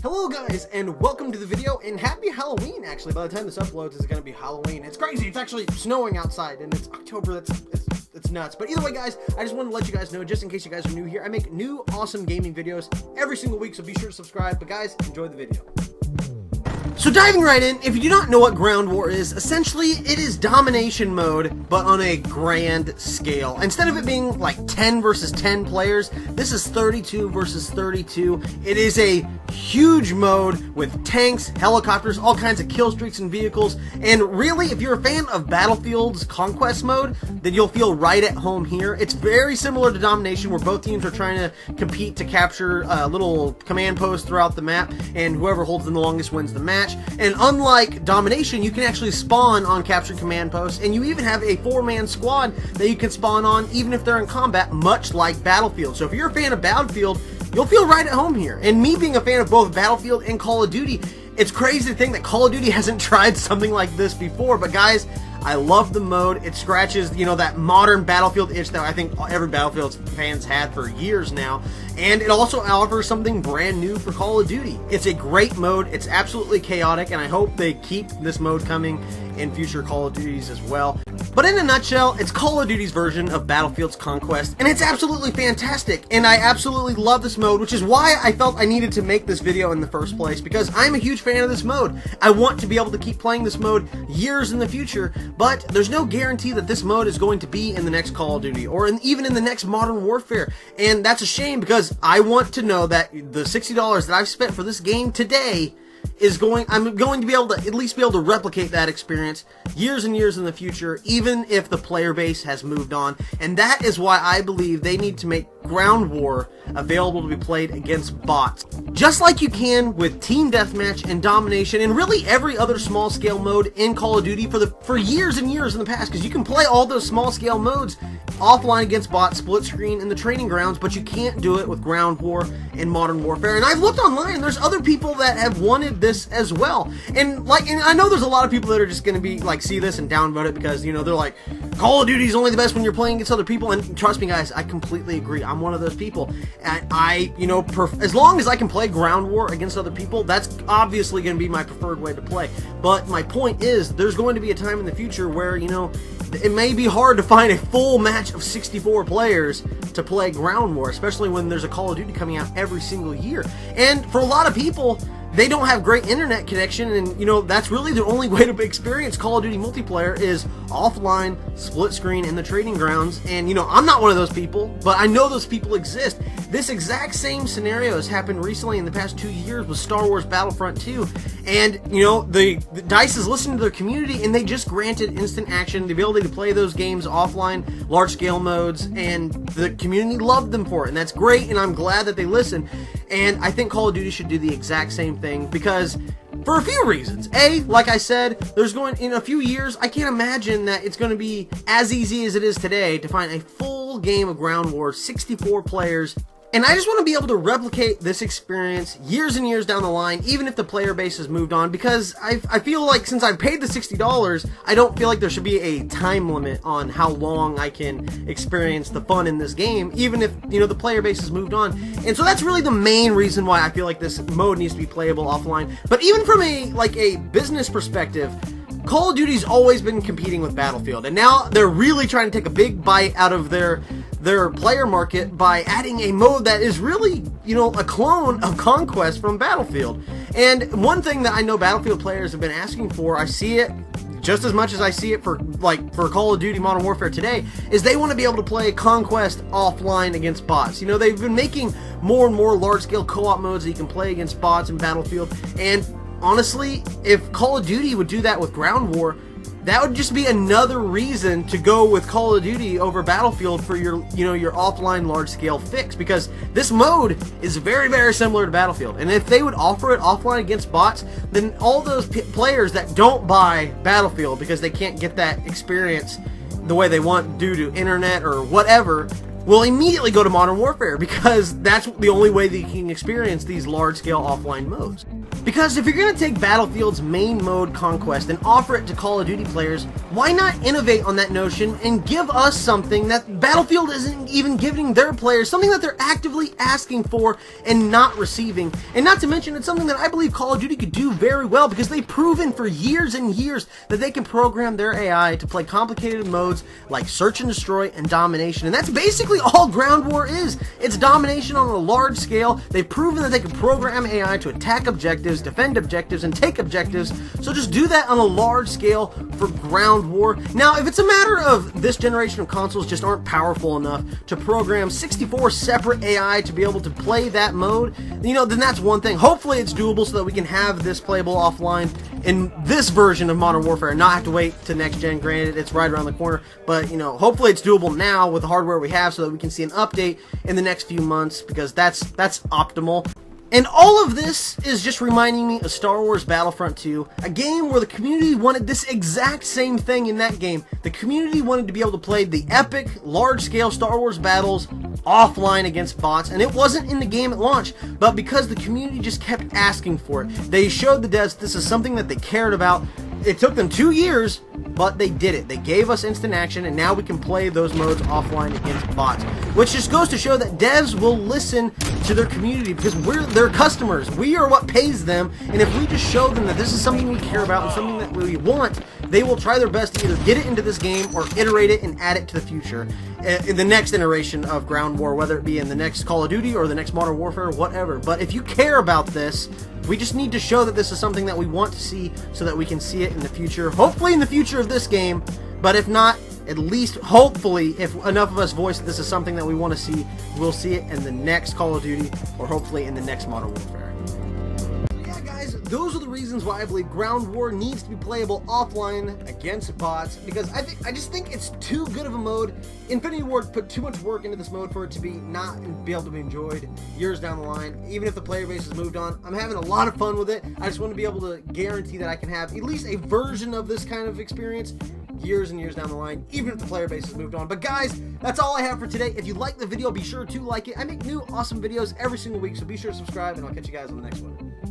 Hello guys, and welcome to the video, and happy Halloween. Actually, by the time this uploads, it's gonna be Halloween. It's crazy, it's actually snowing outside, and it's October. It's nuts. But either way, guys, I just want to let you guys know, just in case you guys are new here, I make new awesome gaming videos every single week, so be sure to subscribe. But guys, enjoy the video. So diving right in, if you do not know what Ground War is, essentially it is domination mode, but on a grand scale. Instead of it being like 10 versus 10 players, this is 32 versus 32. It is a huge mode with tanks, helicopters, all kinds of kill streaks and vehicles. And really, if you're a fan of Battlefield's Conquest mode, then you'll feel right at home here. It's very similar to Domination, where both teams are trying to compete to capture little command posts throughout the map, and whoever holds them the longest wins the match. And unlike Domination, you can actually spawn on captured command posts, and you even have a 4-man squad that you can spawn on even if they're in combat, much like Battlefield. So if you're a fan of Battlefield, you'll feel right at home here. And me being a fan of both Battlefield and Call of Duty, it's crazy to think that Call of Duty hasn't tried something like this before. But guys, I love the mode. It scratches, you know, that modern Battlefield itch that I think every Battlefield fans had for years now. And it also offers something brand new for Call of Duty. It's a great mode. It's absolutely chaotic, and I hope they keep this mode coming in future Call of Duties as well. But in a nutshell, it's Call of Duty's version of Battlefield's Conquest, and it's absolutely fantastic, and I absolutely love this mode, which is why I felt I needed to make this video in the first place, because I'm a huge fan of this mode. I want to be able to keep playing this mode years in the future, but there's no guarantee that this mode is going to be in the next Call of Duty, or even in the next Modern Warfare, and that's a shame, because I want to know that the $60 that I've spent for this game today I'm going to be able to at least be able to replicate that experience years and years in the future, even if the player base has moved on. And that is why I believe they need to make Ground War available to be played against bots, just like you can with Team Deathmatch and Domination and really every other small scale mode in Call of Duty for years and years in the past, because you can play all those small scale modes offline against bots, split screen, in the training grounds, but you can't do it with Ground War and Modern Warfare. And I've looked online, and there's other people that have wanted this as well. And I know there's a lot of people that are just going to be like, see this and downvote it because, you know, they're like, Call of Duty is only the best when you're playing against other people. And trust me, guys, I completely agree. I'm one of those people. And I, you know, as long as I can play Ground War against other people, that's obviously going to be my preferred way to play. But my point is, there's going to be a time in the future where, you know, it may be hard to find a full match of 64 players to play Ground War, especially when there's a Call of Duty coming out every single year. And for a lot of people, they don't have great internet connection, and you know, that's really the only way to experience Call of Duty multiplayer is offline, split screen, in the trading grounds. And you know, I'm not one of those people, but I know those people exist. This exact same scenario has happened recently in the past 2 years with Star Wars Battlefront 2. And you know, the DICE is listening to their community, and they just granted instant action, the ability to play those games offline, large scale modes, and the community loved them for it. And that's great, and I'm glad that they listened. And I think Call of Duty should do the exact same thing, because for a few reasons. A, like I said, in a few years, I can't imagine that it's going to be as easy as it is today to find a full game of Ground War, 64 players. And I just want to be able to replicate this experience years and years down the line, even if the player base has moved on, because I feel like since I've paid the $60, I don't feel like there should be a time limit on how long I can experience the fun in this game, even if, you know, the player base has moved on. And so that's really the main reason why I feel like this mode needs to be playable offline. But even from a business perspective, Call of Duty's always been competing with Battlefield, and now they're really trying to take a big bite out of their player market by adding a mode that is really, you know, a clone of Conquest from Battlefield. And one thing that I know Battlefield players have been asking for, I see it just as much as I see it for Call of Duty Modern Warfare today, is they want to be able to play Conquest offline against bots. You know, they've been making more and more large-scale co-op modes that you can play against bots in Battlefield, and honestly, if Call of Duty would do that with Ground War, that would just be another reason to go with Call of Duty over Battlefield for your, you know, your offline large-scale fix, because this mode is very, very similar to Battlefield. And if they would offer it offline against bots, then all those players that don't buy Battlefield because they can't get that experience the way they want due to internet or whatever, will immediately go to Modern Warfare, because that's the only way that you can experience these large-scale offline modes. Because if you're going to take Battlefield's main mode, Conquest, and offer it to Call of Duty players, why not innovate on that notion and give us something that Battlefield isn't even giving their players, something that they're actively asking for and not receiving? And not to mention, it's something that I believe Call of Duty could do very well, because they've proven for years and years that they can program their AI to play complicated modes like Search and Destroy and Domination. And that's basically all Ground War is. It's domination on a large scale. They've proven that they can program AI to attack objectives, defend objectives, and take objectives. So just do that on a large scale for Ground War. Now, if it's a matter of this generation of consoles just aren't powerful enough to program 64 separate AI to be able to play that mode, you know, then that's one thing. Hopefully it's doable so that we can have this playable offline in this version of Modern Warfare and not have to wait to next gen. Granted, it's right around the corner, but you know, hopefully it's doable now with the hardware we have so that we can see an update in the next few months, because that's optimal. And all of this is just reminding me of Star Wars Battlefront 2, a game where the community wanted this exact same thing in that game. The community wanted to be able to play the epic, large-scale Star Wars battles offline against bots, and it wasn't in the game at launch, but because the community just kept asking for it, they showed the devs this is something that they cared about. It took them 2 years, but they did it. They gave us instant action, and now we can play those modes offline against bots, which just goes to show that devs will listen to their community, because we're their customers. We are what pays them, and if we just show them that this is something we care about and something that we want, they will try their best to either get it into this game or iterate it and add it to the future, in the next iteration of Ground War, whether it be in the next Call of Duty or the next Modern Warfare or whatever. But if you care about this, we just need to show that this is something that we want to see so that we can see it in the future. Hopefully in the future of this game, but if not, at least hopefully if enough of us voice that this is something that we want to see, we'll see it in the next Call of Duty or hopefully in the next Modern Warfare. Those are the reasons why I believe Ground War needs to be playable offline against bots, because I just think it's too good of a mode. Infinity Ward put too much work into this mode for it to be able to be enjoyed years down the line. Even if the player base has moved on, I'm having a lot of fun with it. I just want to be able to guarantee that I can have at least a version of this kind of experience years and years down the line, even if the player base has moved on. But guys, that's all I have for today. If you like the video, be sure to like it. I make new awesome videos every single week, so be sure to subscribe, and I'll catch you guys on the next one.